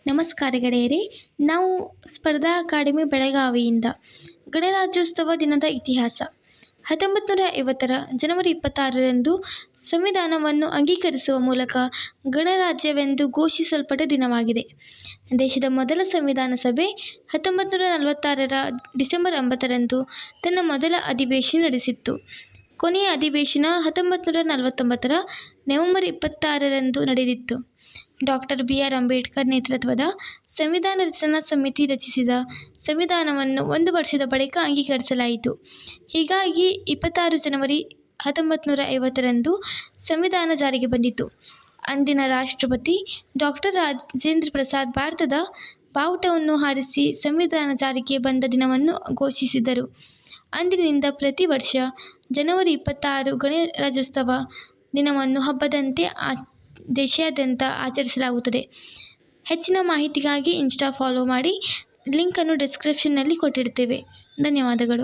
ನಮಸ್ಕಾರ ಗೆಳೆಯರೇ. ನಾವು ಸ್ಪರ್ಧಾ ಅಕಾಡೆಮಿ ಬೆಳಗಾವಿಯಿಂದ ಗಣರಾಜ್ಯೋತ್ಸವ ದಿನದ ಇತಿಹಾಸ. 1950ರ ಜನವರಿ 26ರಂದು ಸಂವಿಧಾನವನ್ನು ಅಂಗೀಕರಿಸುವ ಮೂಲಕ ಗಣರಾಜ್ಯವೆಂದು ಘೋಷಿಸಲ್ಪಟ್ಟ ದಿನವಾಗಿದೆ. ದೇಶದ ಮೊದಲ ಸಂವಿಧಾನ ಸಭೆ 1946ರ ಡಿಸೆಂಬರ್ 9ರಂದು ತನ್ನ ಮೊದಲ ಅಧಿವೇಶನ ನಡೆಸಿತ್ತು. ಕೊನೆಯ ಅಧಿವೇಶನ 1949ರ ನವೆಂಬರ್ 26ರಂದು ನಡೆದಿತ್ತು. ಡಾ. ಬಿ. ಆರ್. ಅಂಬೇಡ್ಕರ್ ನೇತೃತ್ವದ ಸಂವಿಧಾನ ರಚನಾ ಸಮಿತಿ ರಚಿಸಿದ ಸಂವಿಧಾನವನ್ನು 1 ವರ್ಷದ ಬಳಿಕ ಅಂಗೀಕರಿಸಲಾಯಿತು. ಹೀಗಾಗಿ 26 ಜನವರಿ 1950ರಂದು ಸಂವಿಧಾನ ಜಾರಿಗೆ ಬಂದಿತು. ಅಂದಿನ ರಾಷ್ಟ್ರಪತಿ ಡಾ. ರಾಜೇಂದ್ರ ಪ್ರಸಾದ್ ಭಾರತದ ಬಾವುಟವನ್ನು ಹಾರಿಸಿ ಸಂವಿಧಾನ ಜಾರಿಗೆ ಬಂದ ದಿನವನ್ನು ಘೋಷಿಸಿದರು. ಅಂದಿನಿಂದ ಪ್ರತಿ ವರ್ಷ ಜನವರಿ 26 ಗಣರಾಜ್ಯೋತ್ಸವ ದಿನವನ್ನು ಹಬ್ಬದಂತೆ ದೇಶಾದ್ಯಂತ ಆಚರಿಸಲಾಗುತ್ತದೆ. ಹೆಚ್ಚಿನ ಮಾಹಿತಿಗಾಗಿ ಇನ್ಸ್ಟಾ ಫಾಲೋ ಮಾಡಿ. ಲಿಂಕನ್ನು ಡಿಸ್ಕ್ರಿಪ್ಷನ್ನಲ್ಲಿ ಕೊಟ್ಟಿರ್ತೇವೆ. ಧನ್ಯವಾದಗಳು.